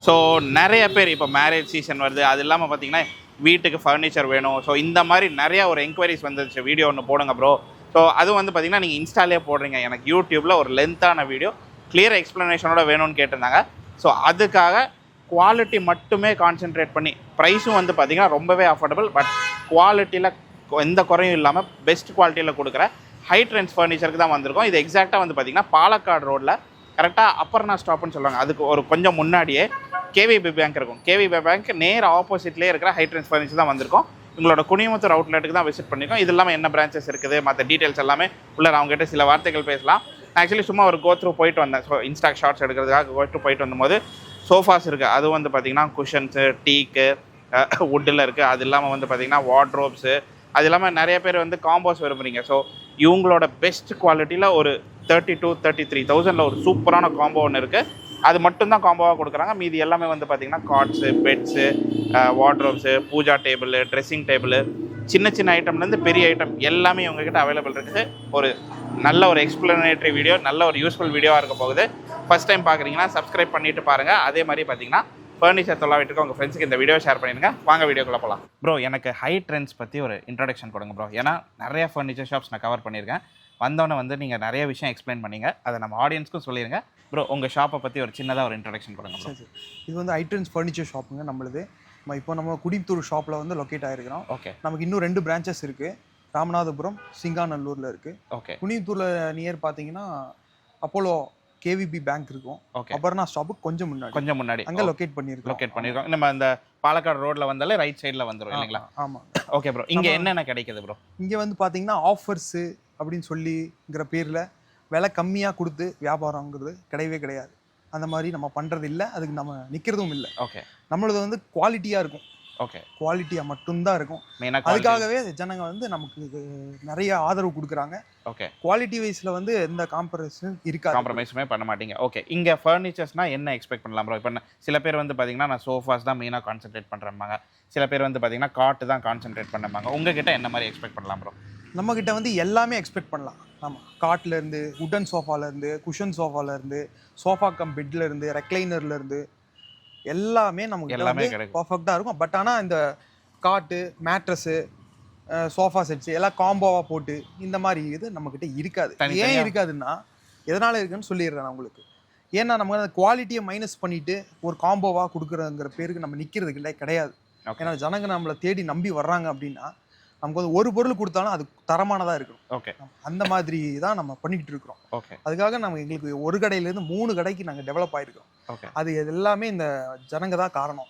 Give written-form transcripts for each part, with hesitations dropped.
So நிறைய பேர் இப்போ மேரேஜ் சீசன் வருது, அது இல்லாமல் பார்த்தீங்கன்னா வீட்டுக்கு ஃபர்னிச்சர் வேணும். ஸோ இந்த மாதிரி நிறையா ஒரு என்கொயரிஸ் வந்துருச்சு, வீடியோ ஒன்று போடுங்க ப்ரோ. ஸோ அதுவும் வந்து பார்த்தீங்கன்னா நீங்கள் இன்ஸ்டாலே போடுறீங்க, எனக்கு யூடியூப்பில் ஒரு லென்த்தான வீடியோ கிளியர் எக்ஸ்ப்ளனேஷனோட வேணும்னு கேட்டிருந்தாங்க. ஸோ அதுக்காக குவாலிட்டி மட்டுமே கான்சென்ட்ரேட் பண்ணி, ப்ரைஸும் வந்து பார்த்தீங்கன்னா ரொம்பவே அஃபோர்டபுள், பட் குவாலிட்டியில் எந்த குறையும் இல்லாமல் பெஸ்ட் குவாலிட்டியில் கொடுக்குற ஹை ட்ரெண்ட்ஸ் ஃபர்னிச்சருக்கு தான் வந்திருக்கோம். இது எக்ஸாக்டாக வந்து பார்த்திங்கன்னா பாலக்காடு ரோட்டில் கரெக்டாக அப்பர்னா ஸ்டாப்னு சொல்லுவாங்க, அதுக்கு ஒரு கொஞ்சம் முன்னாடியே கேவிபி பேங்க் இருக்கும். கேவிபி பேங்க் நேர் ஆப்போசிட்லேயே இருக்கிற ஹை ட்ரெண்ட்ஸ் ஃபர்னிச்சர் தான் வந்திருக்கோம். உங்களோட குனிமுத்தூர் அவுட்லெட்டுக்கு தான் விசிட் பண்ணியிருக்கோம். இது இல்லாமல் என்ன பிரான்ச்சஸ் இருக்குது, மற்ற டீட்டெயில்ஸ் எல்லாமே உள்ள அவங்ககிட்ட சில வார்த்தைகள் பேசலாம். நான் ஆக்சுவலி சும்மா ஒரு கோத்ரூ போயிட்டு வந்தேன். ஸோ இன்ஸ்டா ஷார்ட்ஸ் எடுக்கிறதுக்காக போயிட்டு வந்தபோது சோஃபாஸ் இருக்குது, அது வந்து பார்த்திங்கன்னா குஷன்ஸு, டீக்கு, வுட்டில் இருக்குது. அது இல்லாமல் வந்து பார்த்திங்கன்னா வார்ட்ரோப்ஸு, அது இல்லாமல் நிறைய பேர் வந்து காம்போஸ் விரும்புகிறீங்க. ஸோ இவங்களோட பெஸ்ட் குவாலிட்டியில் ஒரு 32,000-33,000 ஒரு சூப்பரான காம்போ ஒன்று இருக்குது. அது மட்டும்தான் காம்போவாக கொடுக்குறாங்க. மீதி எல்லாமே வந்து பார்த்திங்கன்னா cots, beds, wardrobes, pooja table, dressing table, சின்ன சின்ன ஐட்டம்லேருந்து பெரிய ஐட்டம் எல்லாமே உங்ககிட்ட அவைலபிள் இருக்குது. ஒரு நல்ல ஒரு எக்ஸ்ப்ளனேட்டரி வீடியோ, நல்ல ஒரு யூஸ்ஃபுல் வீடியோவாக இருக்க போகுது. ஃபஸ்ட் டைம் பார்க்குறீங்கன்னா சப்ஸ்கிரைப் பண்ணிவிட்டு பாருங்கள். அதே மாதிரி பார்த்திங்கன்னா ஃபர்னிச்சர் தொல்லாவிட்டுருக்கு உங்கள் ஃப்ரெண்ட்ஸுக்கு இந்த வீடியோ ஷேர் பண்ணிடுங்க. வாங்க வீடியோக்குள்ளே போகலாம். ப்ரோ, எனக்கு ஹை ட்ரெண்ட்ஸ் பற்றி ஒரு இன்ட்ரடக்ஷன் கொடுங்க ப்ரோ. ஏன்னா நிறைய ஃபர்னிச்சர் ஷாப்ஸ் நான் கவர் பண்ணியிருக்கேன். வந்தோன்னே வந்து நீங்கள் நிறைய விஷயம் எக்ஸ்பிளைன் பண்ணீங்க, அதை நம்ம ஆடியன்ஸ்க்கும் சொல்லிடுங்க. ப்ரோ, உங்கள் ஷாப்பை பற்றி ஒரு சின்னதாக ஒரு இன்ட்ரடக்ஷன் கொடுங்க ப்ரோ. சரி, இது வந்து ஹை ட்ரெண்ட்ஸ் ஃபர்னிச்சர் ஷாப்புங்க நம்மளுது. இப்போ நம்ம குடித்தூர் ஷாப்பில் வந்து லொக்கேட் ஆகிருக்கிறோம். ஓகே. நமக்கு இன்னும் 2 பிரான்ச்சஸ் இருக்குது. ராமநாதபுரம், சிங்காநல்லூரில் இருக்குது. ஓகே. குனித்தூரில் நியர் பார்த்தீங்கன்னா அப்போலோ கேவிபி பேங்க் இருக்கும். ஓகே. அப்பர்னா ஸ்டாப்புக்கு கொஞ்சம் முன்னாடி அங்கே லொக்கேட் பண்ணியிருக்கோம். நம்ம இந்த பாலக்காடு ரோட்டில் வந்தாலே ரைட் சைடில் வந்துடும் இல்லைங்களா? ஆமாம். ஓகே ப்ரோ, இங்கே என்னென்ன கிடைக்குது ப்ரோ? இங்கே வந்து பார்த்தீங்கன்னா ஆஃபர்ஸு அப்படின்னு சொல்லிங்கிற பேரில் விலை கம்மியாக கொடுத்து வியாபாரங்கிறது கிடையாது. அந்த மாதிரி நம்ம பண்ணுறது இல்லை, அதுக்கு நம்ம நிற்கிறதும் இல்லை. ஓகே. நம்மளது வந்து குவாலிட்டியாக இருக்கும். ஓகே. குவாலிட்டியாக மட்டும்தான் இருக்கும். மெயினாக அதுக்காகவே ஜனங்க வந்து நமக்கு நிறைய ஆதரவு கொடுக்குறாங்க. ஓகே. குவாலிட்டி வைஸில் வந்து எந்த காம்ப்ரமைஸுமே பண்ண மாட்டீங்க. ஓகே. இங்கே ஃபர்னிச்சர்ஸ்னால் என்ன எக்ஸ்பெக்ட் பண்ணலாம் ப்ரோ? இப்போ சில பேர் வந்து பார்த்தீங்கன்னா நான் சோஃபாஸ் தான் மெயினாக கான்சென்ட்ரேட் பண்ணுறாங்க, சில பேர் வந்து பார்த்தீங்கன்னா காட்டு தான் கான்சென்ட்ரேட் பண்ணாங்க. உங்ககிட்ட என்ன மாதிரி எக்ஸ்பெக்ட் பண்ணலாம் ப்ரோ? நம்மக்கிட்ட வந்து எல்லாமே எக்ஸ்பெக்ட் பண்ணலாம். ஆமாம், காட்டிலேருந்து, உட்டன் சோஃபாலேருந்து, குஷன் சோஃபாலேருந்து, சோஃபா கம் பெட்லேருந்து, ரெக்லைனர்லேருந்து எல்லாமே நமக்கு எல்லாமே பர்ஃபெக்டாக இருக்கும். பட் ஆனால் இந்த காட்டு, மேட்ரஸு, சோஃபா செட்ஸு எல்லாம் காம்போவாக போட்டு இந்த மாதிரி இது நம்மக்கிட்ட இருக்காது. ஏன் இருக்காதுன்னா எதனால் இருக்குன்னு சொல்லிடுறேன் நான் உங்களுக்கு. ஏன்னா நம்ம அந்த குவாலிட்டியை மைனஸ் பண்ணிவிட்டு ஒரு காம்போவாக கொடுக்குறங்கிற பேருக்கு நம்ம நிற்கிறதுக்கு கிடையாது. ஏன்னா ஜனங்க நம்மளை தேடி நம்பி வர்றாங்க அப்படின்னா நமக்கு வந்து ஒரு பொருள் கொடுத்தாலும் அது தரமானதாக இருக்கணும். ஓகே. அந்த மாதிரி தான் நம்ம பண்ணிக்கிட்டு இருக்கிறோம். ஓகே. அதுக்காக நம்ம எங்களுக்கு ஒரு கடையிலேருந்து 3 கடைக்கு நாங்கள் டெவலப் ஆகிருக்கோம். ஓகே. அது எல்லாமே இந்த ஜனங்க தான் காரணம்.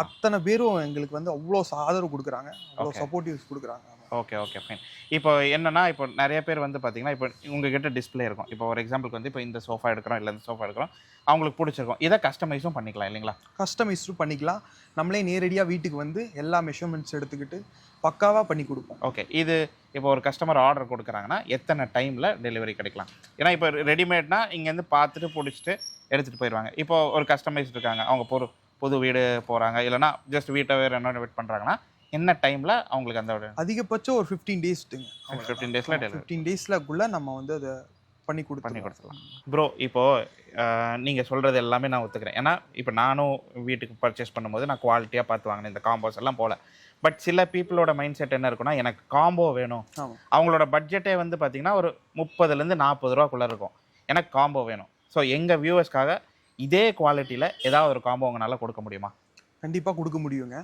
அத்தனை பேரும் எங்களுக்கு வந்து அவ்வளோ ஆதரவு கொடுக்குறாங்க, அவ்வளோ சப்போர்ட்டிவ்ஸ் கொடுக்குறாங்க. ஓகே. Okay, fine. இப்போ என்னன்னா, இப்போ நிறைய பேர் வந்து பார்த்தீங்கன்னா இப்போ உங்ககிட்ட டிஸ்பிளே இருக்கும். இப்போ ஒரு எக்ஸாம்பிளுக்கு வந்து இப்போ இந்த சோஃபா எடுக்கிறோம், இல்லை இந்த சோஃபா எடுக்கிறோம், அவங்களுக்கு பிடிச்சிருக்கும். இதை கஸ்டமைஸும் பண்ணிக்கலாம் இல்லைங்களா? கஸ்டமைஸும் பண்ணிக்கலாம். நம்மளே நேரடியாக வீட்டுக்கு வந்து எல்லா மெஷர்மெண்ட்ஸ் எடுத்துக்கிட்டு பக்காவாக பண்ணி கொடுப்போம். ஓகே. இது இப்போ ஒரு கஸ்டமர் ஆர்டர் கொடுக்குறாங்கன்னா எத்தனை டைமில் டெலிவரி கிடைக்கலாம்? ஏன்னா இப்போ ரெடிமேட்னா இங்கேருந்து பார்த்துட்டு பிடிச்சிட்டு எடுத்துகிட்டு போயிடுவாங்க. இப்போ ஒரு கஸ்டமைஸ் இருக்காங்க, அவங்க புது வீடு போகிறாங்க, இல்லைனா ஜஸ்ட் வீட்டை ரெனோவேட் பண்ணுறாங்கன்னா என்ன டைமில் அவங்களுக்கு அந்த அதிகபட்சம் ஒரு 15 டேஸ்ட்டுங்க. 15 டேஸில் டெலிவரி. 15 டேஸ்லக்குள்ளே நம்ம வந்து அதை பண்ணி கொடுத்துடலாம். ப்ரோ, இப்போது நீங்கள் சொல்கிறது எல்லாமே நான் ஒத்துக்கிறேன். ஏன்னா இப்போ நானும் வீட்டுக்கு பர்ச்சேஸ் பண்ணும்போது நான் குவாலிட்டியாக பார்த்து வாங்கினேன், இந்த காம்போஸ் எல்லாம் போல். பட் சில பீப்புளோட மைண்ட் செட் என்ன இருக்குன்னா, எனக்கு காம்போ வேணும். அவங்களோட பட்ஜெட்டே வந்து பார்த்திங்கன்னா ஒரு 30-40 ரூபாக்குள்ளே இருக்கும், எனக்கு காம்போ வேணும். ஸோ எங்கள் வியூவர்ஸ்க்காக இதே குவாலிட்டியில் ஏதாவது ஒரு காம்போ உங்களால் கொடுக்க முடியுமா? கண்டிப்பாக கொடுக்க முடியுங்க.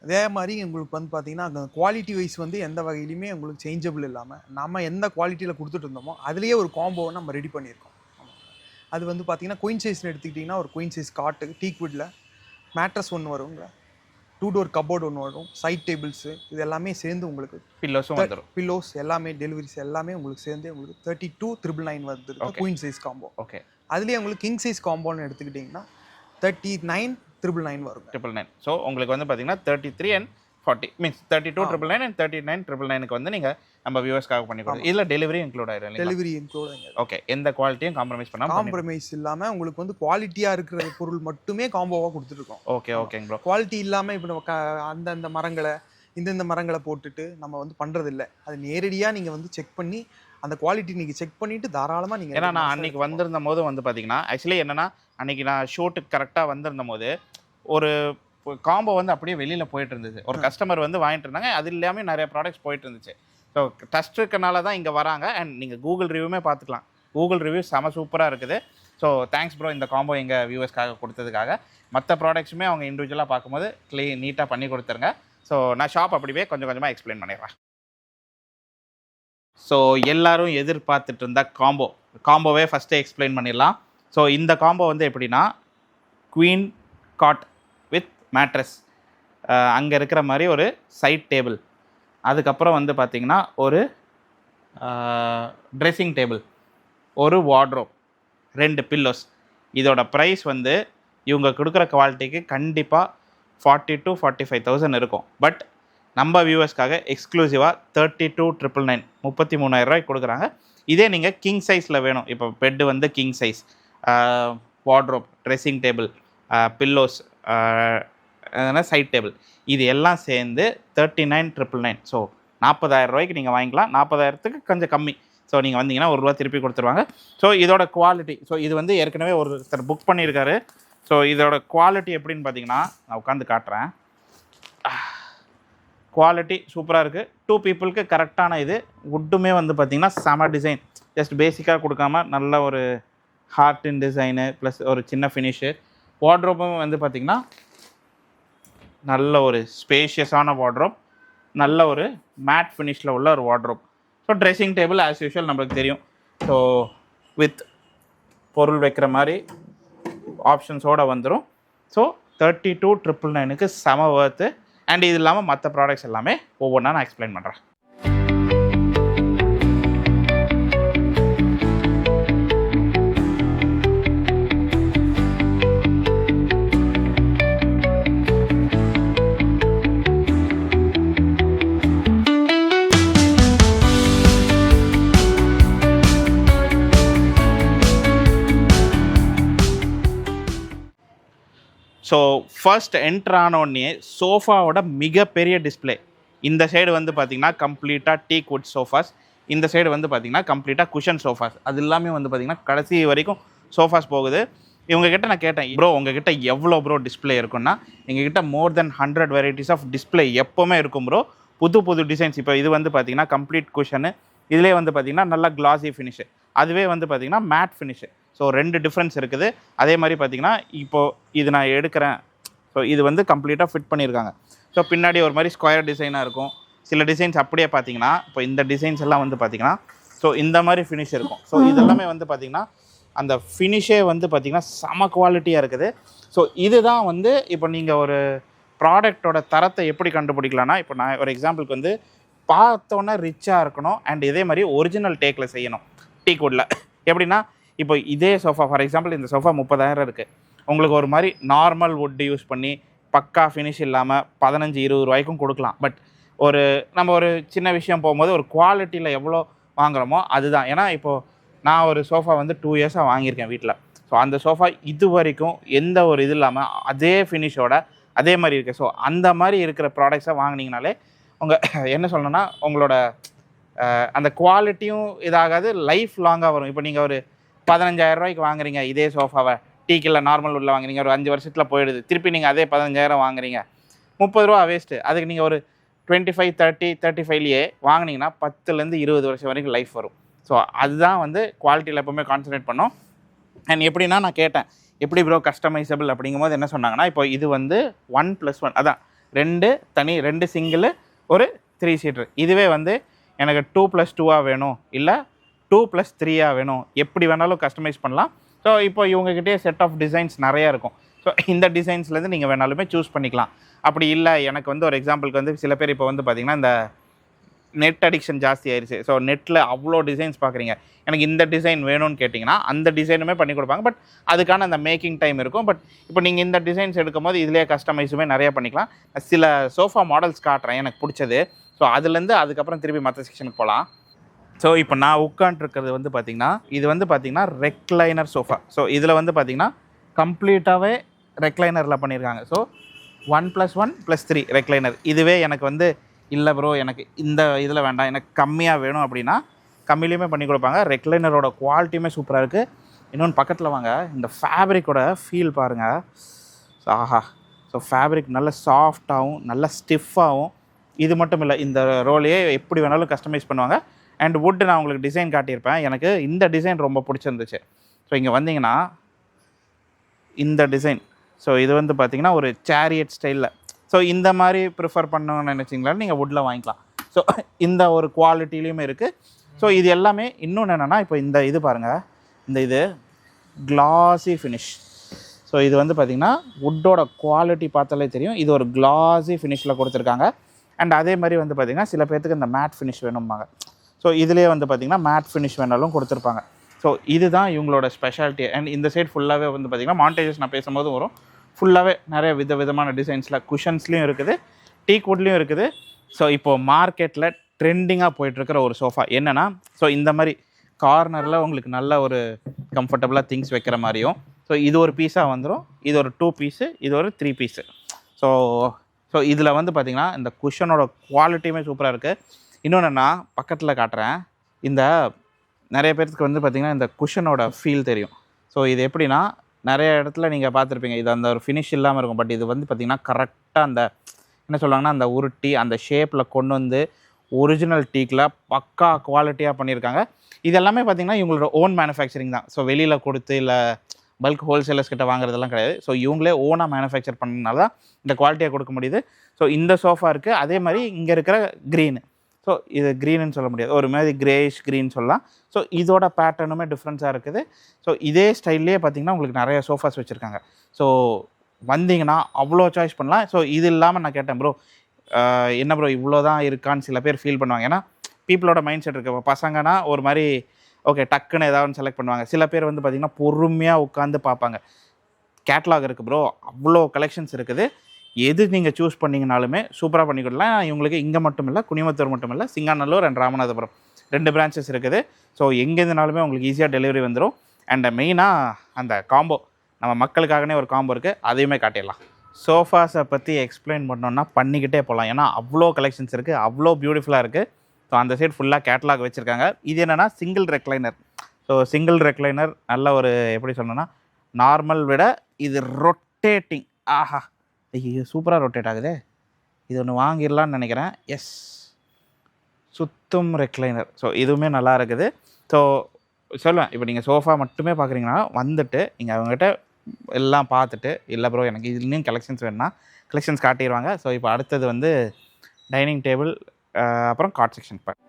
அதே மாதிரி உங்களுக்கு வந்து பார்த்திங்கன்னா அந்த குவாலிட்டி வைஸ் வந்து எந்த வகையிலுமே உங்களுக்கு சேஞ்சபிள் இல்லாமல் நம்ம எந்த குவாலிட்டியில் கொடுத்துட்டு இருந்தோமோ அதுலேயே ஒரு காம்போவை நம்ம ரெடி பண்ணியிருக்கோம். அது வந்து பார்த்திங்கன்னா குயின் சைஸில் எடுத்துக்கிட்டிங்கன்னா ஒரு குயின் சைஸ் காட்டு டீக்வுட்டில் மேட்ரஸ் ஒன்று வருங்க, 2 டோர் கபோர்டு ஒன்று வரும், சைட் டேபிள்ஸு, இது எல்லாமே சேர்ந்து உங்களுக்கு பில்லோஸ் எல்லாமே டெலிவரிஸ் எல்லாமே உங்களுக்கு சேர்ந்து உங்களுக்கு 32,999 வருது குயின் சைஸ் காம்போ. ஓகே. அதுலேயே உங்களுக்கு கிங் சைஸ் காம்போன்னு எடுத்துக்கிட்டிங்கன்னா 39,999 வரும். 999. ஸோ உங்களுக்கு வந்து பார்த்தீங்கன்னா 33 and 40 மீன்ஸ் 32,999 and 39,999க்கு வந்து நீங்கள் நம்ம வியூவர்ஸ்க்காக பண்ணி கொடுங்க. இதில் டெலிவரி இன்க்ளூட் ஆயிடும். டெலிவரி இன்க்ளூட் ஆகிடும். ஓகே. எந்த குவாலிட்டியும் காம்ப்ரமைஸ் இல்லாமல் உங்களுக்கு வந்து குவாலிட்டியாக இருக்கிற பொருள் மட்டுமே காம்போவாக கொடுத்துருக்கோம். ஓகே. ஓகேங்க ப்ரோ. குவாலிட்டி இல்லாமல் இப்போ நம்ம அந்தந்த மரங்களை இந்தந்த மரங்களை போட்டுட்டு நம்ம வந்து பண்ணுறது இல்லை. அது நேரடியாக நீங்கள் வந்து செக் பண்ணி அந்த குவாலிட்டி நீங்கள் செக் பண்ணிவிட்டு தாராளமாக நீங்கள். ஏன்னா நான் அன்றைக்கி வந்திருந்த போது வந்து பார்த்தீங்கன்னா ஆக்சுவலி என்னென்னா அன்றைக்கி நான் ஷூட்டுக்கு கரெக்டாக வந்திருந்த போது ஒரு காம்போ வந்து அப்படியே வெளியில் போயிட்டு இருந்துச்சு. ஒரு கஸ்டமர் வந்து வாங்கிட்டு இருந்தாங்க, அது இல்லாமல் நிறைய ப்ராடக்ட்ஸ் போயிட்டு இருந்துச்சு. ஸோ டஸ்ட் இருக்கனால தான் இங்கே வராங்க. அண்ட் நீங்கள் கூகுள் ரிவ்யூமே பார்த்துக்கலாம், கூகுள் ரிவ்யூ செம சூப்பராக இருக்குது. ஸோ தேங்க்ஸ் ப்ரோ இந்த காம்போ எங்கள் வியூவர்ஸ்க்காக கொடுத்ததுக்காக. மற்ற ப்ராடக்ட்ஸுமே அவங்க இண்டிவிஜுவலாக பார்க்கும்போது நீட்டாக பண்ணி கொடுத்துருங்க. ஸோ நான் ஷாப் அப்படியே கொஞ்சம் கொஞ்சமாக எக்ஸ்பிளைன் பண்ணிடுறேன். ஸோ எல்லோரும் எதிர்பார்த்துட்டு இருந்த காம்போவே ஃபஸ்ட்டு எக்ஸ்பிளைன் பண்ணிடலாம். ஸோ இந்த காம்போ வந்து எப்படின்னா குவீன் காட் வித் மேட்ரஸ், அங்கே இருக்கிற மாதிரி ஒரு சைட் டேபிள், அதுக்கப்புறம் வந்து பார்த்திங்கன்னா ஒரு ட்ரெஸ்ஸிங் டேபிள், ஒரு வார்ட்ரோப், 2 பில்லோஸ். இதோட ப்ரைஸ் வந்து இவங்க கொடுக்குற குவாலிட்டிக்கு கண்டிப்பாக 40,000 to 45,000 இருக்கும். பட் நம்ம வியூவர்ஸ்க்காக எக்ஸ்க்ளூசிவாக 32,999 33,000 கொடுக்குறாங்க. இதே நீங்கள் கிங் சைஸில் வேணும், இப்போ பெட்டு வந்து king size, wardrobe, dressing table, pillows, side table, இது எல்லாம் சேர்ந்து 39,999. ஸோ 40,000 நீங்கள் வாங்கிக்கலாம். 40,000 கொஞ்சம் கம்மி. ஸோ நீங்கள் வந்தீங்கன்னா ₹1 திருப்பி கொடுத்துருவாங்க. ஸோ இதோட குவாலிட்டி, ஸோ இது வந்து ஏற்கனவே ஒருத்தர் புக் பண்ணியிருக்காரு. ஸோ இதோட குவாலிட்டி எப்படின்னு பார்த்தீங்கன்னா நான் உட்காந்து காட்டுறேன். குவாலிட்டி சூப்பராக இருக்குது. 2 பீப்புளுக்கு கரெக்டான இது. வுட்டுமே வந்து பார்த்திங்கன்னா செம டிசைன், ஜஸ்ட் பேசிக்காக கொடுக்காம நல்ல ஒரு ஹார்ட்டின் டிசைனு ப்ளஸ் ஒரு சின்ன ஃபினிஷு. வார்ட்ரோப்பும் வந்து பார்த்திங்கன்னா நல்ல ஒரு ஸ்பேஷியஸான வார்ட்ரோப், நல்ல ஒரு மேட் ஃபினிஷில் உள்ள ஒரு wardrobe. So dressing table as usual நம்மளுக்கு தெரியும். ஸோ வித் பொருள் வைக்கிற மாதிரி ஆப்ஷன்ஸோடு வந்துடும். ஸோ 32,999 செம ஒர்த்து. அண்ட் இது இல்லாமல் மற்ற ப்ராடக்ட்ஸ் எல்லாமே ஒவ்வொன்றா நான் எக்ஸ்பிளைன் பண்ணுறேன். ஸோ ஃபர்ஸ்ட் என்ட்ரு ஆனோடனே சோஃபாவோட மிகப்பெரிய டிஸ்பிளே. இந்த சைடு வந்து பார்த்திங்கன்னா கம்ப்ளீட்டாக டீக் வுட் சோஃபாஸ், இந்த சைடு வந்து பார்த்திங்கன்னா கம்ப்ளீட்டாக குஷன் சோஃபாஸ். அது எல்லாமே வந்து பார்த்திங்கன்னா கடைசி வரைக்கும் சோஃபாஸ் போகுது. இவங்ககிட்ட நான் கேட்டேன், ப்ரோ உங்ககிட்ட எவ்வளோ ப்ரோ டிஸ்பிளே இருக்குன்னா, எங்ககிட்ட மோர் தென் 100 வெரைட்டிஸ் ஆஃப் டிஸ்பிளே எப்போவுமே இருக்கும் ப்ரோ. புது டிசைன்ஸ். இப்போ இது வந்து பார்த்திங்கன்னா கம்ப்ளீட் குஷனு, இதிலே வந்து பார்த்திங்கன்னா நல்லா கிளாஸி ஃபினிஷு, அதுவே வந்து பார்த்திங்கன்னா மேட் ஃபினிஷு. ஸோ 2 டிஃப்ரென்ஸ் இருக்குது. அதே மாதிரி பார்த்திங்கன்னா இப்போது இது நான் எடுக்கிறேன். ஸோ இது வந்து கம்ப்ளீட்டாக ஃபிட் பண்ணியிருக்காங்க. ஸோ பின்னாடி ஒரு மாதிரி ஸ்கொயர் டிசைனாக இருக்கும். சில டிசைன்ஸ் அப்படியே பார்த்திங்கன்னா இப்போ இந்த டிசைன்ஸ் எல்லாம் வந்து பார்த்திங்கன்னா ஸோ இந்த மாதிரி ஃபினிஷ் இருக்கும். ஸோ இதெல்லாமே வந்து பார்த்திங்கன்னா அந்த ஃபினிஷே வந்து பார்த்திங்கன்னா செம குவாலிட்டியாக இருக்குது. ஸோ இதுதான் வந்து இப்போ நீங்கள் ஒரு ப்ராடக்டோட தரத்தை எப்படி கண்டுபிடிக்கலான்னா, இப்போ நான் ஒரு எக்ஸாம்பிளுக்கு வந்து பார்த்தோன்னே ரிச்சாக இருக்கணும். அண்ட் இதே மாதிரி ஒரிஜினல் டேக்கில் செய்யணும். டீக்வுட்டில் எப்படின்னா, இப்போ இதே சோஃபா ஃபார் எக்ஸாம்பிள் இந்த சோஃபா 30,000 இருக்குது. உங்களுக்கு ஒரு மாதிரி நார்மல் வுட் யூஸ் பண்ணி பக்கா ஃபினிஷ் இல்லாமல் 15-20 ரூபாய்க்கும் கொடுக்கலாம். பட் நம்ம ஒரு சின்ன விஷயம் போகும்போது ஒரு குவாலிட்டியில் எவ்வளோ வாங்குகிறோமோ அதுதான். ஏன்னா இப்போது நான் ஒரு சோஃபா வந்து 2 இயர்ஸாக வாங்கியிருக்கேன் வீட்டில். ஸோ அந்த சோஃபா இது வரைக்கும் எந்த ஒரு இது இல்லாமல் அதே ஃபினிஷோட அதே மாதிரி இருக்குது. ஸோ அந்த மாதிரி இருக்கிற ப்ராடக்ட்ஸை வாங்கினீங்கனாலே உங்கள் என்ன சொல்லணும்னா உங்களோட அந்த குவாலிட்டியும் இதாகாது, லைஃப் லாங்காக வரும். இப்போ நீங்கள் ஒரு 15,000 ரூபாய்க்கு வாங்குறீங்க இதே சோஃபாவை, டீக்கில் நார்மல் உள்ள வாங்குறீங்க, ஒரு 5 வருஷத்தில் போயிடுது. திருப்பி நீங்கள் அதே 15,000 வாங்குறீங்க, 30 ரூபா வேஸ்ட்டு. அதுக்கு நீங்கள் ஒரு 25, 30, 35லேயே வாங்கினீங்கன்னா 10லேருந்து 20 வருஷம் வரைக்கும் லைஃப் வரும். ஸோ அதுதான் வந்து குவாலிட்டியில் எப்போவுமே கான்சன்ட்ரேட் பண்ணோம். அண்ட் எப்படின்னா நான் கேட்டேன், எப்படி ப்ரோ கஸ்டமைசபிள் அப்படிங்கும்போது என்ன சொன்னாங்கன்னா, இப்போ இது வந்து 1+1 அதான் 2 சிங்கிள் ஒரு 3 சீட்டர். இதுவே வந்து எனக்கு 2+2 வேணும், இல்லை 2+3 வேணும், எப்படி வேணாலும் கஸ்டமைஸ் பண்ணலாம். ஸோ இப்போ இவங்ககிட்டே செட் ஆஃப் டிசைன்ஸ் நிறையா இருக்கும். ஸோ இந்த டிசைன்ஸ்லேருந்து நீங்கள் வேணாலுமே சூஸ் பண்ணிக்கலாம். அப்படி இல்லை எனக்கு வந்து ஒரு எக்ஸாம்பிளுக்கு வந்து சில பேர் இப்போ வந்து பார்த்திங்கன்னா இந்த நெட் அடிக்ஷன் ஜாஸ்தி ஆயிடுச்சு. ஸோ நெட்டில் அவ்வளோ டிசைன்ஸ் பார்க்குறீங்க, எனக்கு இந்த டிசைன் வேணும்னு கேட்டிங்கன்னா அந்த டிசைனுமே பண்ணி கொடுப்பாங்க. பட் அதுக்கான அந்த மேக்கிங் டைம் இருக்கும். பட் இப்போ நீங்கள் இந்த டிசைன்ஸ் எடுக்கும் போது இதிலே கஸ்டமைஸுமே நிறையா பண்ணிக்கலாம். சில சோஃபா மாடல்ஸ் காட்டுறேன் எனக்கு பிடிச்சது. ஸோ அதுலேருந்து அதுக்கப்புறம் திருப்பி மற்ற செக்ஷனுக்கு போகலாம். ஸோ இப்போ நான் உட்காண்ட்ருக்கிறது வந்து பார்த்திங்கன்னா இது வந்து பார்த்திங்கன்னா ரெக்லைனர் சோஃபா. ஸோ இதில் வந்து பார்த்திங்கன்னா கம்ப்ளீட்டாகவே ரெக்லைனரில் பண்ணியிருக்காங்க. So 1+1+3 recliner. இதுவே எனக்கு வந்து இல்லை ப்ரோ எனக்கு இந்த இதில் வேண்டாம், எனக்கு கம்மியாக வேணும் அப்படின்னா கம்மிலையுமே பண்ணி கொடுப்பாங்க. ரெக்லைனரோட குவாலிட்டியுமே சூப்பராக இருக்குது. இன்னொன்று பக்கத்தில் வாங்க, இந்த ஃபேப்ரிக்கோட ஃபீல் பாருங்கள். ஆஹா, ஸோ ஃபேப்ரிக் நல்ல சாஃப்டாகவும் நல்ல ஸ்டிஃபாகவும். இது மட்டும் இல்லை, இந்த ரோலையே எப்படி வேணாலும் கஸ்டமைஸ் பண்ணுவாங்க. அண்ட் வுட் நான் உங்களுக்கு டிசைன் காட்டியிருப்பேன். எனக்கு இந்த டிசைன் ரொம்ப பிடிச்சிருந்துச்சு. ஸோ இங்கே வந்தீங்கன்னா இந்த டிசைன், ஸோ இது வந்து பார்த்திங்கன்னா ஒரு சேரியட் ஸ்டைலில். ஸோ இந்த மாதிரி ப்ரிஃபர் பண்ணணும்னு நினச்சிங்களா நீங்கள் வுட்டில் வாங்கிக்கலாம். ஸோ இந்த ஒரு குவாலிட்டிலையுமே இருக்குது. ஸோ இது எல்லாமே இன்னொன்று என்னென்னா, இப்போ இந்த இது பாருங்கள், இந்த இது கிளாஸி ஃபினிஷ். ஸோ இது வந்து பார்த்திங்கன்னா வுட்டோட குவாலிட்டி பார்த்தாலே தெரியும். இது ஒரு கிளாஸி ஃபினிஷில் கொடுத்துருக்காங்க. அண்ட் அதே மாதிரி வந்து பார்த்திங்கன்னா சில பேர்த்துக்கு இந்த மேட் ஃபினிஷ் வேணும்பாங்க. ஸோ இதுலேயே வந்து பார்த்திங்கன்னா மேட் ஃபினிஷ் வேணாலும் கொடுத்துருப்பாங்க. ஸோ இதுதான் இவங்களோட ஸ்பெஷாலிட்டி. அண்ட் இந்த சைட் ஃபுல்லாகவே வந்து பார்த்திங்கன்னா மாண்டேஜஸ் நான் பேசும்போது வரும். ஃபுல்லாகவே நிறைய விதமான டிசைன்ஸில் குஷன்ஸ்லேயும் இருக்குது, டீக் வுட்லேயும் இருக்குது. ஸோ இப்போது மார்க்கெட்டில் ட்ரெண்டிங்காக போயிட்டுருக்கிற ஒரு சோஃபா என்னென்னா, ஸோ இந்த மாதிரி கார்னரில் உங்களுக்கு நல்ல ஒரு கம்ஃபர்டபுளாக திங்ஸ் வைக்கிற மாதிரியும். ஸோ இது ஒரு பீஸாக வந்துடும், இது ஒரு 2 பீஸு, இது ஒரு 3 பீஸு. ஸோ இதில் வந்து பார்த்திங்கன்னா இந்த குஷனோட குவாலிட்டியுமே சூப்பராக இருக்குது. இன்னொன்று நான் பக்கத்தில் காட்டுறேன். இந்த நிறைய பேருக்கு வந்து பார்த்திங்கன்னா இந்த குஷனோட ஃபீல் தெரியும். ஸோ இது எப்படின்னா, நிறைய இடத்துல நீங்கள் பார்த்துருப்பீங்க, இது அந்த ஒரு ஃபினிஷ் இல்லாமல் இருக்கும். பட் இது வந்து பார்த்திங்கன்னா கரெக்டாக அந்த என்ன சொல்லுவாங்கன்னா, அந்த உருட்டி அந்த ஷேப்பில் கொண்டு வந்து ஒரிஜினல் டீக்கில் பக்கா குவாலிட்டியாக பண்ணியிருக்காங்க. இது எல்லாமே பார்த்திங்கன்னா இவங்களோட ஓன் மேனுஃபேக்சரிங் தான். ஸோ வெளியில் கொடுத்து இல்லை பல்க் ஹோல்சேலர்ஸ் கிட்ட வாங்குறதெல்லாம் கிடையாது. ஸோ இவங்களே ஓனாக மேனுஃபேக்சர் பண்ணனால தான் இந்த குவாலிட்டியாக கொடுக்க முடியுது. ஸோ இந்த சோஃபா இருக்குது. அதே மாதிரி இங்கே இருக்கிற க்ரீனு, ஸோ இது க்ரீனுன்னு சொல்ல முடியாது, ஒரு மாதிரி கிரேஷ் க்ரீன் சொல்லலாம். ஸோ இதோட பேட்டர்னுமே டிஃப்ரென்ஸாக இருக்குது. ஸோ இதே ஸ்டைல்லையே பார்த்திங்கன்னா உங்களுக்கு நிறைய சோஃபாஸ் வச்சுருக்காங்க. ஸோ வந்தீங்கன்னா அவ்வளோ சாய்ஸ் பண்ணலாம். ஸோ இது இல்லாமல் நான் கேட்டேன், ப்ரோ என்ன ப்ரோ இவ்வளோ தான் இருக்கான்னு சில பேர் ஃபீல் பண்ணுவாங்க. ஏன்னா பீப்புளோட மைண்ட் செட் இருக்குது. இப்போ பசங்கன்னா ஒரு மாதிரி ஓகே டக்குன்னு ஏதாவது செலக்ட் பண்ணுவாங்க. சில பேர் வந்து பார்த்திங்கன்னா பொறுமையாக உட்காந்து பார்ப்பாங்க. கேட்லாக் இருக்குது ப்ரோ, அவ்வளோ கலெக்ஷன்ஸ் இருக்குது. எது நீங்கள் சூஸ் பண்ணிங்கனாலுமே சூப்பராக பண்ணி கொடுக்கலாம். இவங்களுக்கு இங்கே மட்டும் இல்லை, குனிமத்தூர் மட்டும் இல்லை, சிங்காநல்லூர் அண்ட் ராமநாதபுரம் 2 பிரான்ச்சஸ் இருக்குது. ஸோ எங்கேருந்துனாலுமே உங்களுக்கு ஈஸியாக டெலிவரி வந்துடும். அண்ட் மெயினாக அந்த காம்போ, நம்ம மக்களுக்காகவே ஒரு காம்போ இருக்குது, அதையுமே காட்டிடலாம். சோஃபாஸை பற்றி எக்ஸ்பிளைன் பண்ணோன்னா பண்ணிக்கிட்டே போகலாம். ஏன்னா அவ்வளோ கலெக்ஷன்ஸ் இருக்குது, அவ்வளோ பியூட்டிஃபுல்லாக இருக்குது. ஸோ அந்த சைட் ஃபுல்லாக கேட்லாக் வச்சுருக்காங்க. இது என்னென்னா single recliner. So single recliner நல்ல ஒரு எப்படி சொல்லணும்னா, நார்மல் விட இது ரொட்டேட்டிங். ஆஹா, ஐயோ சூப்பராக ரொட்டேட் ஆகுது. இது ஒன்று வாங்கிடலான்னு நினைக்கிறேன். எஸ், சுத்தும் ரெக்லைனர். ஸோ இதுவுமே நல்லா இருக்குது. ஸோ சொல்லுவேன், இப்போ நீங்கள் சோஃபா மட்டுமே பார்க்குறீங்கன்னா வந்துட்டு நீங்கள் அவங்ககிட்ட எல்லாம் பார்த்துட்டு, இல்லை ப்ரோ எனக்கு இதுலேயும் கலெக்ஷன்ஸ் வேணும்னா கலெக்ஷன்ஸ் காட்டிடுவாங்க. ஸோ இப்போ அடுத்தது வந்து டைனிங் டேபிள், அப்புறம் cot section part.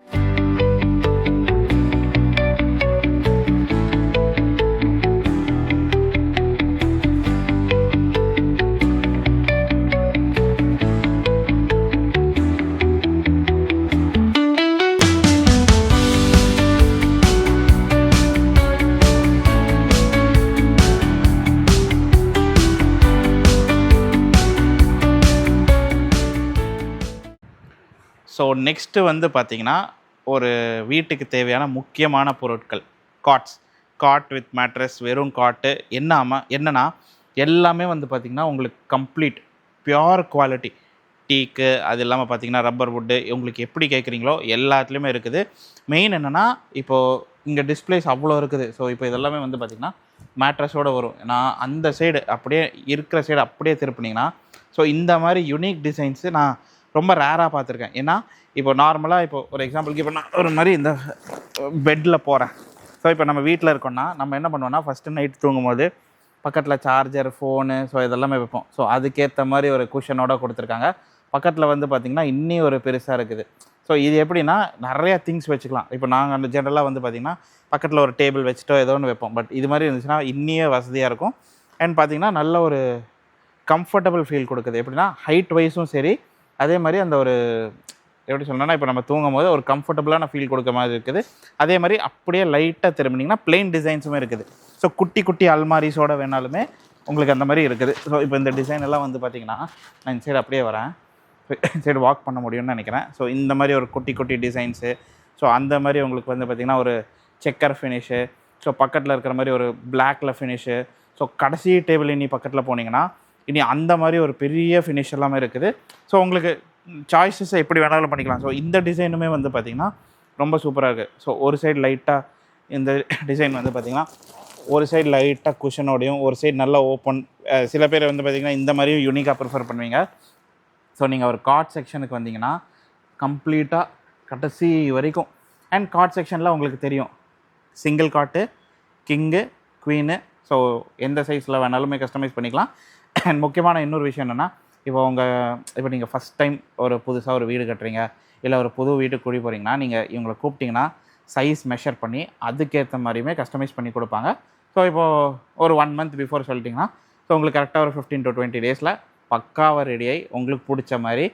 So next வந்து பார்த்திங்கன்னா ஒரு வீட்டுக்கு தேவையான முக்கியமான பொருட்கள் காட் வித் மேட்ரஸ், வெறும் காட்டு என்னன்னா எல்லாமே வந்து பார்த்திங்கன்னா உங்களுக்கு கம்ப்ளீட் பியோர் குவாலிட்டி டீக்கு, அது இல்லாமல் பார்த்திங்கன்னா ரப்பர் வுட்டு, உங்களுக்கு எப்படி கேட்குறீங்களோ எல்லாத்துலேயுமே இருக்குது. மெயின் என்னென்னா இப்போது இங்கே டிஸ்பிளேஸ் அவ்வளோ இருக்குது. ஸோ இப்போ இதெல்லாமே வந்து பார்த்திங்கன்னா மேட்ரஸோடு வரும். நான் அந்த சைடு அப்படியே இருக்கிற சைடு அப்படியே திருப்பினீங்கன்னா, ஸோ இந்த மாதிரி யூனிக் டிசைன்ஸு நான் ரொம்ப ரேராக பார்த்துருக்கேன். ஏன்னா இப்போ நார்மலாக இப்போ ஒரு எக்ஸாம்பிளுக்கு இப்போ நான் ஒரு மாதிரி இந்த பெட்டில் போகிறேன். ஸோ இப்போ நம்ம வீட்டில் இருக்கோம்னா நம்ம என்ன பண்ணுவோம்னா, ஃபஸ்ட்டு நைட் தூங்கும்போது பக்கத்தில் சார்ஜர், ஃபோனு, ஸோ இதெல்லாமே வைப்போம். ஸோ அதுக்கேற்ற மாதிரி ஒரு குஷனோட கொடுத்துருக்காங்க. பக்கத்தில் வந்து பார்த்திங்கன்னா இன்னி ஒரு பெருசாக இருக்குது. ஸோ இது எப்படின்னா நிறையா திங்ஸ் வச்சுக்கலாம். இப்போ நாங்கள் அந்த ஜென்ரலாக வந்து பார்த்திங்கன்னா பக்கத்தில் ஒரு டேபிள் வச்சுட்டோ ஏதோ ஒன்று வைப்போம். பட் இது மாதிரி இருந்துச்சுன்னா இன்னியே வசதியாக இருக்கும். அண்ட் பார்த்திங்கன்னா நல்ல ஒரு கம்ஃபர்டபுள் ஃபீல் கொடுக்குது. எப்படின்னா ஹைட் வைஸும் சரி, அதே மாதிரி அந்த ஒரு எப்படி சொல்லணும்னா இப்போ நம்ம தூங்கும் போது ஒரு கம்ஃபர்டபுளான ஃபீல் கொடுக்க மாதிரி இருக்குது. அதே மாதிரி அப்படியே லைட்டாக திரும்பினீங்கன்னா பிளெயின் டிசைன்ஸுமே இருக்குது. ஸோ குட்டி குட்டி அல்மாரிஸோடு வேணாலுமே உங்களுக்கு அந்த மாதிரி இருக்குது. ஸோ இப்போ இந்த டிசைன் எல்லாம் வந்து பார்த்திங்கன்னா நான் இந்த சைடு அப்படியே வரேன், சைடு வாக் பண்ண முடியும்னு நினைக்கிறேன். ஸோ இந்த மாதிரி ஒரு குட்டி குட்டி டிசைன்ஸு, ஸோ அந்த மாதிரி உங்களுக்கு வந்து பார்த்திங்கன்னா ஒரு செக்கர் ஃபினிஷு, ஸோ பக்கத்தில் இருக்கிற மாதிரி ஒரு பிளாக்கில் ஃபினிஷு. ஸோ கடைசி டேபிள் இனி பக்கத்தில் போனீங்கன்னா இனி அந்த மாதிரி ஒரு பெரிய ஃபினிஷ் எல்லாமே இருக்குது. ஸோ உங்களுக்கு சாய்ஸஸை எப்படி வேணாலும் பண்ணிக்கலாம். ஸோ இந்த டிசைனுமே வந்து பார்த்திங்கன்னா ரொம்ப சூப்பராக இருக்குது. ஸோ ஒரு சைடு லைட்டாக இந்த டிசைன் வந்து பார்த்திங்கன்னா ஒரு சைடு லைட்டாக குஷனோடையும் ஒரு சைடு நல்லா ஓப்பன். சில பேர் வந்து பார்த்திங்கன்னா இந்த மாதிரியும் யூனிக்காக ப்ரிஃபர் பண்ணுவீங்க. ஸோ நீங்கள் ஒரு கார்ட் செக்ஷனுக்கு வந்தீங்கன்னா கம்ப்ளீட்டாக கடைசி வரைக்கும் அண்ட் கார்ட் செக்ஷனில் உங்களுக்கு தெரியும் single card, king, queen. So எந்த சைஸில் வேணாலுமே கஸ்டமைஸ் பண்ணிக்கலாம். அண்ட் முக்கியமான இன்னொரு விஷயம் என்னென்னா இப்போ நீங்கள் ஃபஸ்ட் டைம் ஒரு புதுசாக ஒரு வீடு கட்டுறீங்க இல்லை ஒரு புது வீட்டுக்கு குடி போகிறீங்கன்னா நீங்கள் இவங்களை கூப்பிட்டிங்கன்னா சைஸ் மெஷர் பண்ணி அதுக்கேற்ற மாதிரியுமே கஸ்டமைஸ் பண்ணி கொடுப்பாங்க. ஸோ இப்போது ஒரு 1 month பிஃபோர் சொல்லிட்டிங்கன்னா ஸோ உங்களுக்கு கரெக்டாக ஒரு 15 to 20 days பக்காவாக ரெடியாகி உங்களுக்கு பிடிச்ச மாதிரி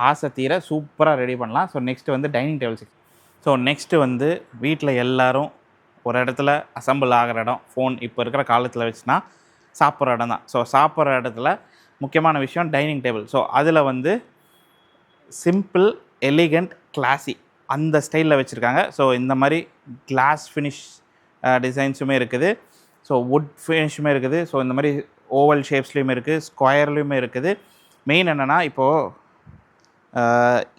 ஆசை தீர சூப்பராக ரெடி பண்ணலாம். ஸோ நெக்ஸ்ட்டு வந்து dining table section. So next வந்து வீட்டில் எல்லோரும் ஒரு இடத்துல அசம்பிள் ஆகிற இடம் ஃபோன் இப்போ இருக்கிற காலத்தில் வச்சுன்னா சாப்பிட்ற இடம் தான். ஸோ சாப்பிட்ற இடத்துல முக்கியமான விஷயம் டைனிங் டேபிள். ஸோ அதில் வந்து சிம்பிள், எலிகண்ட், கிளாஸி அந்த ஸ்டைலில் வச்சுருக்காங்க. ஸோ இந்த மாதிரி கிளாஸ் ஃபினிஷ் டிசைன்ஸுமே இருக்குது. ஸோ வுட் ஃபினிஷுமே இருக்குது. ஸோ இந்த மாதிரி ஓவல் ஷேப்ஸ்லேயுமே இருக்குது, ஸ்கொயர்லேயுமே இருக்குது. மெயின் என்னென்னா இப்போது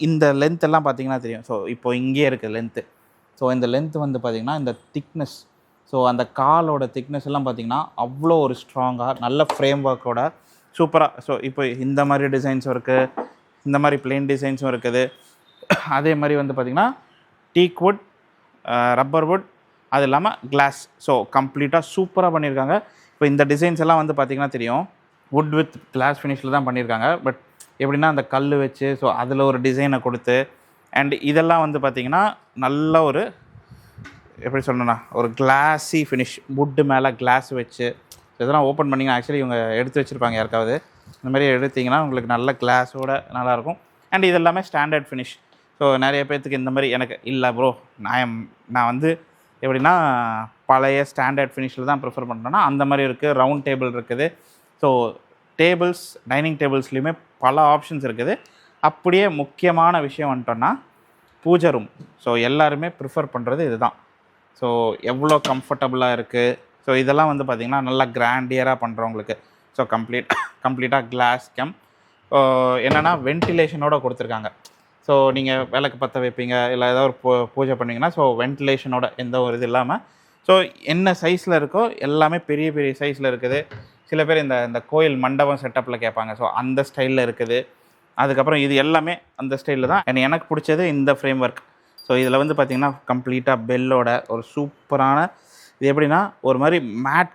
இந்த லென்த் எல்லாம் பார்த்தீங்கன்னா தெரியும். ஸோ இப்போ இங்கேயே இருக்குது லென்த்து. ஸோ இந்த லென்த் வந்து பார்த்திங்கன்னா இந்த திக்னஸ், ஸோ அந்த காலோட திக்னஸ் எல்லாம் பார்த்திங்கன்னா அவ்வளோ ஒரு ஸ்ட்ராங்காக நல்ல ஃப்ரேம் ஒர்க்கோட சூப்பராக. ஸோ இப்போ இந்த மாதிரி டிசைன்ஸும் இருக்குது, இந்த மாதிரி பிளெயின் டிசைன்ஸும் இருக்குது. அதே மாதிரி வந்து பார்த்திங்கன்னா டீக் வுட், ரப்பர் வுட், அது இல்லாமல் கிளாஸ். ஸோ கம்ப்ளீட்டாக சூப்பராக பண்ணியிருக்காங்க. இப்போ இந்த டிசைன்ஸ் எல்லாம் வந்து பார்த்திங்கன்னா தெரியும் வுட் வித் கிளாஸ் ஃபினிஷில் தான் பண்ணியிருக்காங்க. பட் எப்படின்னா அந்த கல் வச்சு ஸோ அதில் ஒரு டிசைனை கொடுத்து அண்ட் இதெல்லாம் வந்து பார்த்திங்கன்னா நல்ல ஒரு எப்படி சொல்லணும்னா ஒரு கிளாஸி ஃபினிஷ், வுட்டு மேலே கிளாஸ் வச்சு இதெல்லாம் ஓப்பன் பண்ணிங்கன்னா ஆக்சுவலி இவங்க எடுத்து வச்சுருப்பாங்க யாருக்காவது. இந்த மாதிரி எடுத்திங்கன்னா உங்களுக்கு நல்ல கிளாஸோட நல்லாயிருக்கும். அண்ட் இது எல்லாமே ஸ்டாண்டர்ட் ஃபினிஷ். ஸோ நிறைய பேர்த்துக்கு இந்த மாதிரி எனக்கு இல்லை ப்ரோ நான் வந்து எப்படின்னா பழைய ஸ்டாண்டர்ட் ஃபினிஷில் தான் ப்ரிஃபர் பண்ணுறேன்னா அந்த மாதிரி இருக்குது. ரவுண்ட் டேபிள் இருக்குது. ஸோ டேபிள்ஸ், டைனிங் டேபிள்ஸ்லேயுமே பல ஆப்ஷன்ஸ் இருக்குது. அப்படியே முக்கியமான விஷயம் வந்துட்டோன்னா பூஜை ரூம். ஸோ எல்லாருமே ப்ரிஃபர் பண்ணுறது இதுதான். ஸோ எவ்வளோ கம்ஃபர்டபுளாக இருக்குது. ஸோ இதெல்லாம் வந்து பார்த்திங்கன்னா நல்லா கிராண்டியராக பண்ணுறவங்களுக்கு. ஸோ கம்ப்ளீட்டாக கிளாஸ் கேம் என்னென்னா வென்டிலேஷனோடு கொடுத்துருக்காங்க. ஸோ நீங்கள் விளக்கு பற்ற வைப்பீங்க இல்லை ஏதாவது ஒரு பூஜை பண்ணிங்கன்னா ஸோ வென்டிலேஷனோட எந்த ஒரு இது இல்லாமல் ஸோ என்ன சைஸில் இருக்கோ எல்லாமே பெரிய பெரிய சைஸில் இருக்குது. சில பேர் இந்த கோயில் மண்டபம் செட்டப்பில் கேட்பாங்க. ஸோ அந்த ஸ்டைலில் இருக்குது. அதுக்கப்புறம் இது எல்லாமே அந்த ஸ்டைலில் தான். எனக்கு பிடிச்சது இந்த ஃப்ரேம் ஒர்க். ஸோ இதில் வந்து பார்த்திங்கன்னா கம்ப்ளீட்டாக பெல்லோட ஒரு சூப்பரான இது எப்படின்னா ஒரு மாதிரி மேட்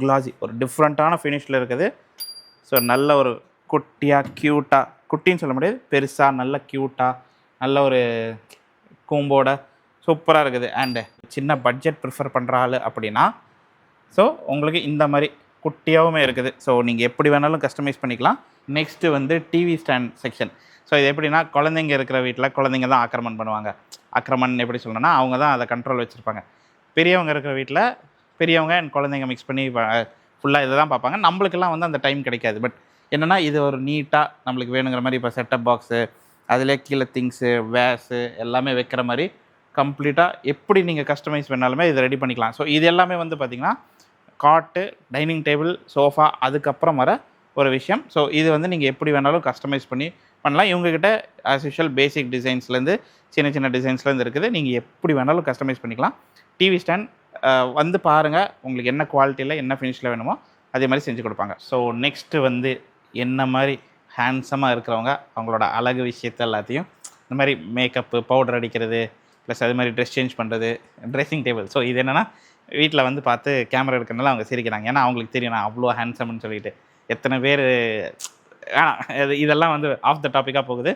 கிளாஸி ஒரு டிஃப்ரெண்ட்டான ஃபினிஷில் இருக்குது. ஸோ நல்ல ஒரு குட்டியாக க்யூட்டாக, குட்டின்னு சொல்ல முடியாது, பெருசாக நல்ல க்யூட்டாக நல்ல ஒரு கூம்போட சூப்பராக இருக்குது. அண்டு சின்ன பட்ஜெட் ப்ரிஃபர் பண்ணுற ஆள் அப்படின்னா ஸோ உங்களுக்கு இந்த மாதிரி குட்டியாகவுமே இருக்குது. ஸோ நீங்கள் எப்படி வேணாலும் கஸ்டமைஸ் பண்ணிக்கலாம். நெக்ஸ்ட்டு வந்து டிவி ஸ்டாண்ட் செக்ஷன். ஸோ இது எப்படின்னா குழந்தைங்க இருக்கிற வீட்டில் குழந்தைங்க தான் ஆக்கிரமணம் பண்ணுவாங்க. ஆக்கிரமணம் எப்படி சொல்லணும்னா அவங்க தான் அதை கண்ட்ரோல் வச்சுருப்பாங்க. பெரியவங்க இருக்கிற வீட்டில் பெரியவங்க அண்ட் குழந்தைங்க மிக்ஸ் பண்ணி ஃபுல்லாக இதை தான் பார்ப்பாங்க. நம்மளுக்கெல்லாம் வந்து அந்த டைம் கிடைக்காது. பட் என்னென்னா இது ஒரு நீட்டாக நம்மளுக்கு வேணுங்கிற மாதிரி இப்போ செட்டப் பாக்ஸு அதிலே கீழே திங்ஸு வேஸு எல்லாமே வைக்கிற மாதிரி கம்ப்ளீட்டாக எப்படி நீங்கள் கஸ்டமைஸ் பண்ணாலுமே இதை ரெடி பண்ணிக்கலாம். ஸோ இது எல்லாமே வந்து பார்த்திங்கன்னா காட்டு, டைனிங் டேபிள், சோஃபா அதுக்கப்புறம் வர ஒரு விஷயம். ஸோ இது வந்து நீங்கள் எப்படி வேணாலும் கஸ்டமைஸ் பண்ணி பண்ணலாம். இவங்ககிட்ட ஆஸ் யூஷுவல் பேசிக் டிசைன்ஸ்லேருந்து சின்ன சின்ன டிசைன்ஸ்லேருந்து இருக்குது. நீங்கள் எப்படி வேணாலும் கஸ்டமைஸ் பண்ணிக்கலாம். டிவி ஸ்டாண்ட் வந்து பாருங்கள், உங்களுக்கு என்ன குவாலிட்டியில் என்ன ஃபினிஷில் வேணுமோ அதே மாதிரி செஞ்சு கொடுப்பாங்க. ஸோ நெக்ஸ்ட்டு வந்து என்ன மாதிரி ஹேண்ட்ஸமாக இருக்கிறவங்க அவங்களோட அழகு விஷயத்தை எல்லாத்தையும் இந்த மாதிரி மேக்கப்பு, பவுடர் அடிக்கிறது, ப்ளஸ் அது மாதிரி ட்ரெஸ் சேஞ்ச் பண்ணுறது, ட்ரெஸ்ஸிங் டேபிள். ஸோ இது என்னென்னா வீட்டில் வந்து பார்த்து கேமரா எடுக்கிறனால அவங்க சிரிக்கிறாங்க. ஏன்னா அவங்களுக்கு தெரியும் நான் அவ்வளோ ஹேண்ட்ஸம்னு சொல்லிட்டு. எத்தனை பேர் இதெல்லாம் வந்து ஆஃப் த டாப்பிக்காக போகுது.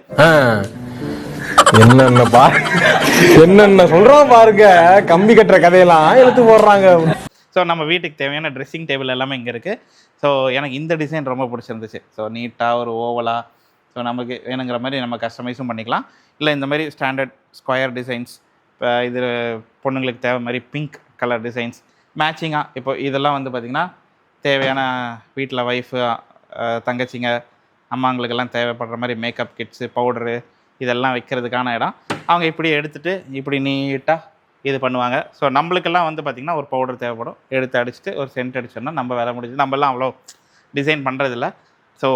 என்னென்ன சொல்கிறோம் பாருங்க, கம்பி கட்டுற கதையெல்லாம் எடுத்து போடுறாங்க. ஸோ நம்ம வீட்டுக்கு தேவையான ட்ரெஸ்ஸிங் டேபிள் எல்லாமே இங்கே இருக்குது. ஸோ எனக்கு இந்த டிசைன் ரொம்ப பிடிச்சிருந்துச்சு. ஸோ நீட்டாக ஒரு ஓவலாக ஸோ நமக்கு வேணுங்கிற மாதிரி நம்ம கஸ்டமைஸும் பண்ணிக்கலாம். இல்லை இந்த மாதிரி ஸ்டாண்டர்ட் ஸ்கொயர் டிசைன்ஸ், இப்போ இது பொண்ணுங்களுக்கு தேவை மாதிரி பிங்க் கலர் டிசைன்ஸ் மேட்சிங்காக. இப்போ இதெல்லாம் வந்து பார்த்திங்கன்னா தேவையான வீட்டில் ஒய்ஃபு, தங்கச்சிங்க, அம்மாங்களுக்கெல்லாம் தேவைப்படுற மாதிரி மேக்கப் கிட்ஸு, பவுடரு இதெல்லாம் வைக்கிறதுக்கான இடம். அவங்க இப்படி எடுத்துகிட்டு இப்படி நீட்டாக இது பண்ணுவாங்க. ஸோ நம்மளுக்கெல்லாம் வந்து பார்த்திங்கன்னா ஒரு பவுடர் தேவைப்படும், எடுத்து அடிச்சுட்டு ஒரு சென்ட் அடிச்சோன்னா நம்ம வேலை முடிஞ்சு. நம்மளாம் அவ்வளோ டிசைன் பண்ணுறதில்ல. ஸோ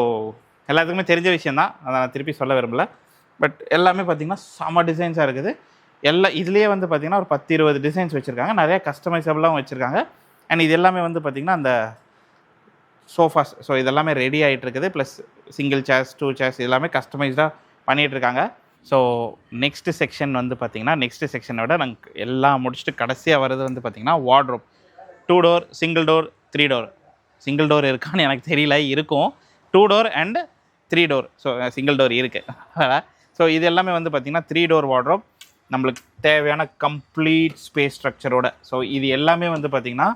எல்லாத்துக்குமே தெரிஞ்ச விஷயந்தான், அதை நான் திருப்பி சொல்ல விரும்பலை. பட் எல்லாமே பார்த்திங்கன்னா செம டிசைன்ஸாக இருக்குது. இதுலேயே வந்து பார்த்திங்கன்னா ஒரு 10-20 டிசைன்ஸ் வச்சுருக்காங்க, நிறைய கஸ்டமைசபிளாகவும் வச்சுருக்காங்க. அண்ட் இது எல்லாமே வந்து பார்த்திங்கன்னா அந்த சோஃபாஸ், ஸோ இதெல்லாமே ரெடி ஆகிட்டு இருக்குது. ப்ளஸ் சிங்கிள் சேர்ஸ், 2 சேர்ஸ் எல்லாமே கஸ்டமைஸ்டாக பண்ணிகிட்ருக்காங்க. ஸோ நெக்ஸ்ட்டு செக்ஷன் வந்து பார்த்திங்கன்னா, நெக்ஸ்ட்டு செக்ஷனோட நாங்கள் எல்லாம் முடிச்சுட்டு கடைசியாக வர்றது வந்து பார்த்திங்கன்னா wardrobe. 2 door, single door, 3 door. Single door இருக்கான்னு எனக்கு தெரியல, இருக்கும். 2 door and 3 door. So single door இருக்குது. ஸோ இது எல்லாமே வந்து பார்த்திங்கன்னா 3 டோர் வார்ட்ரோப், நம்மளுக்கு தேவையான கம்ப்ளீட் ஸ்பேஸ் ஸ்ட்ரக்சரோட. ஸோ இது எல்லாமே வந்து பார்த்திங்கன்னா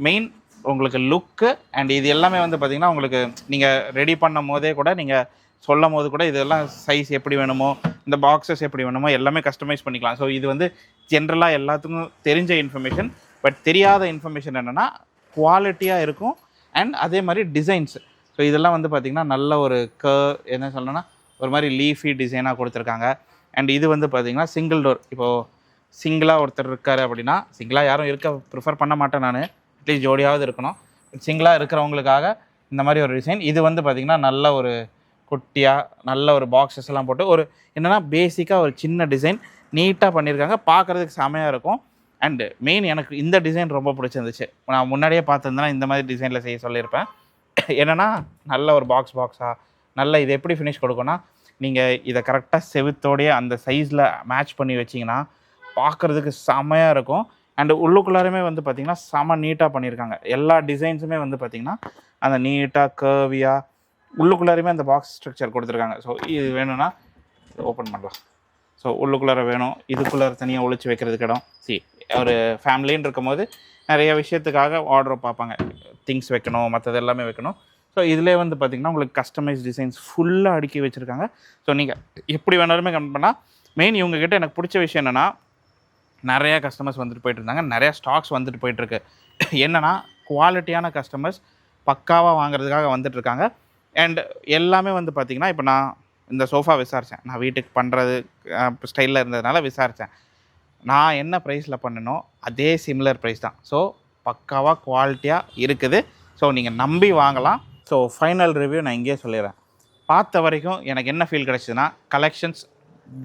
மெயின் உங்களுக்கு லுக்கு. அண்ட் இது எல்லாமே வந்து பார்த்திங்கன்னா உங்களுக்கு நீங்கள் ரெடி பண்ணும் போதே கூட, நீங்கள் சொல்லும் போது கூட இதெல்லாம் சைஸ் எப்படி வேணுமோ, இந்த பாக்ஸஸ் எப்படி வேணுமோ எல்லாமே கஸ்டமைஸ் பண்ணிக்கலாம். ஸோ இது வந்து ஜென்ரலாக எல்லாத்துக்கும் தெரிஞ்ச இன்ஃபர்மேஷன். பட் தெரியாத இன்ஃபர்மேஷன் என்னென்னா குவாலிட்டியாக இருக்கும் அண்ட் அதே மாதிரி டிசைன்ஸ். ஸோ இதெல்லாம் வந்து பார்த்திங்கன்னா நல்ல ஒரு என்ன சொல்லணும்னா ஒரு மாதிரி லீஃபி டிசைனாக கொடுத்துருக்காங்க. அண்ட் இது வந்து பார்த்திங்கன்னா சிங்கிள் டோர். இப்போது சிங்கிளாக ஒருத்தர் இருக்கார் அப்படின்னா, சிங்கிளாக யாரும் இருக்க ப்ரிஃபர் பண்ண மாட்டேன் நான், அட்லீஸ்ட் ஜோடியாவது இருக்கணும். சிங்கிளாக இருக்கிறவங்களுக்காக இந்த மாதிரி ஒரு டிசைன். இது வந்து பார்த்திங்கன்னா நல்ல ஒரு குட்டியாக நல்ல ஒரு பாக்ஸஸ் எல்லாம் போட்டு ஒரு என்னென்னா பேசிக்காக ஒரு சின்ன டிசைன் நீட்டாக பண்ணியிருக்காங்க, பார்க்குறதுக்கு செமையாக இருக்கும். அண்டு மெயின் எனக்கு இந்த டிசைன் ரொம்ப பிடிச்சிருந்துச்சு. நான் முன்னாடியே பார்த்துருந்தேன்னா இந்த மாதிரி டிசைனில் செய்ய சொல்லியிருப்பேன். என்னென்னா நல்ல ஒரு பாக்ஸாக நல்ல இது எப்படி ஃபினிஷ் கொடுக்கும்னா, நீங்கள் இதை கரெக்டாக செவுத்தோடைய அந்த சைஸில் மேட்ச் பண்ணி வச்சிங்கன்னா பார்க்குறதுக்கு செமையாக இருக்கும். அண்டு உள்ளுக்குள்ளாருமே வந்து பார்த்திங்கன்னா செம நீட்டாக பண்ணியிருக்காங்க. எல்லா டிசைன்ஸுமே வந்து பார்த்திங்கன்னா அந்த நீட்டாக கர்வியாக உள்ளுக்குள்ளாருமே அந்த பாக்ஸ் ஸ்ட்ரக்சர் கொடுத்துருக்காங்க. ஸோ இது வேணும்னா ஓப்பன் பண்ணலாம். ஸோ உள்ளுக்குள்ளார வேணும், இதுக்குள்ளார தனியாக ஒழிச்சு வைக்கிறதுக்கு இடம். ஒரு ஃபேமிலின்னு இருக்கும்போது நிறைய விஷயத்துக்காக ஆர்டர் பார்ப்பாங்க, திங்ஸ் வைக்கணும், மற்றது எல்லாமே வைக்கணும். ஸோ இதிலே வந்து பார்த்திங்கன்னா உங்களுக்கு கஸ்டமைஸ் டிசைன்ஸ் ஃபுல்லாக அடுக்கி வச்சுருக்காங்க. ஸோ நீங்கள் எப்படி வேணாலுமே கமெண்ட் பண்ணால். மெயின் இவங்ககிட்ட எனக்கு பிடிச்ச விஷயம் என்னென்னா, நிறையா கஸ்டமர்ஸ் வந்துட்டு போயிட்டு இருந்தாங்க, நிறையா ஸ்டாக்ஸ் வந்துட்டு போயிட்டுருக்கு. என்னென்னா குவாலிட்டியான கஸ்டமர்ஸ் பக்காவாக வாங்குறதுக்காக வந்துட்டுருக்காங்க. அண்ட் எல்லாமே வந்து பார்த்திங்கன்னா, இப்போ நான் இந்த சோஃபா விசாரித்தேன், நான் வீட்டுக்கு பண்ணுறது ஸ்டைலில் இருந்ததுனால விசாரித்தேன். நான் என்ன ப்ரைஸில் பண்ணனோ அதே சிமிலர் ப்ரைஸ் தான். ஸோ பக்காவாக குவாலிட்டியாக இருக்குது. ஸோ நீங்கள் நம்பி வாங்கலாம். ஸோ ஃபைனல் ரிவ்யூ நான் இங்கேயே சொல்லிடுறேன். பார்த்த வரைக்கும் எனக்கு என்ன ஃபீல் கிடச்சிதுன்னா, கலெக்ஷன்ஸ்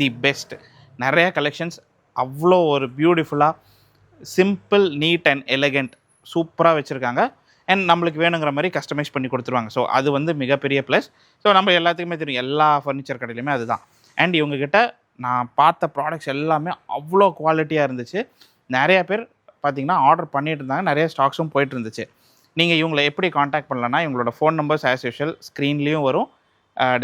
தி பெஸ்ட். நிறைய கலெக்ஷன்ஸ் அவ்வளோ ஒரு பியூட்டிஃபுல்லாக சிம்பிள், நீட் அண்ட் எலகண்ட் சூப்பராக வச்சுருக்காங்க. அண்ட் நம்மளுக்கு வேணுங்கிற மாதிரி கஸ்டமைஸ் பண்ணி கொடுத்துருவாங்க. ஸோ அது வந்து மிகப்பெரிய ப்ளஸ். ஸோ நம்ம எல்லாத்துக்குமே தெரியும், எல்லா ஃபர்னிச்சர் கடையிலுமே அதுதான். அண்ட் இவங்ககிட்ட நான் பார்த்த ப்ராடக்ட்ஸ் எல்லாமே அவ்வளோ குவாலிட்டியாக இருந்துச்சு. நிறைய பேர் பார்த்திங்கன்னா ஆர்டர் பண்ணிகிட்டு இருந்தாங்க, நிறைய ஸ்டாக்ஸும் போயிட்டு இருந்துச்சு. நீங்கள் இவங்களை எப்படி காண்டாக்ட் பண்ணலன்னா, இவங்களோட ஃபோன் நம்பர்ஸ் ஆஸ் யூஷுவல் ஸ்க்ரீன்லேயும் வரும்,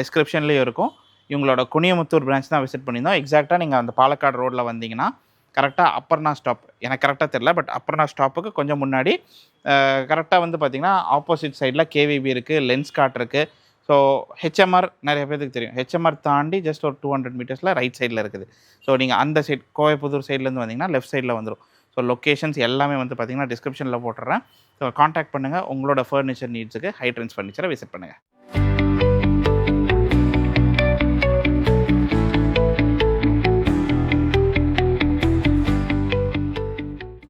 டிஸ்கிரிப்ஷன்லேயும் இருக்கும். இவங்களோட குனியமுத்தூர் பிரான்ச் தான் விசிட் பண்ணியிருந்தோம். எக்ஸாக்டாக நீங்கள் அந்த பாலக்காடு ரோட்டில் வந்தீங்கன்னா கரெக்டாக அப்பர்ணா ஸ்டாப், எனக்கு கரெக்டாக தெரில, பட் அப்பர்ணா ஸ்டாப்புக்கு கொஞ்சம் முன்னாடி கரெக்டாக வந்து பார்த்திங்கன்னா ஆப்போசிட் சைடில் கேவிபி இருக்குது, லென்ஸ் கார்ட் இருக்குது. ஸோ ஹெச்எம்ஆர் நிறைய பேருக்கு தெரியும், ஹெச்எம்ஆர் தாண்டி ஜஸ்ட் ஒரு 200 மீட்டர்ஸில் ரைட் சைடில் இருக்குது. ஸோ நீங்கள் அந்த சைட் கோவைப்புதூர் சைட்லேருந்து வந்தீங்கன்னா லெஃப்ட் சைடில் வந்துடும். ஸோ லொக்கேஷன்ஸ் எல்லாமே வந்து பார்த்திங்கன்னா டிஸ்கிரிப்ஷனில் போட்டுறேன். ஸோ காண்டாக்ட் பண்ணுங்கள். உங்களோட ஃபர்னிச்சர் நீட்ஸுக்கு ஹை ட்ரெண்ட்ஸ் ஃபர்னிச்சரை விசிட் பண்ணுங்கள்.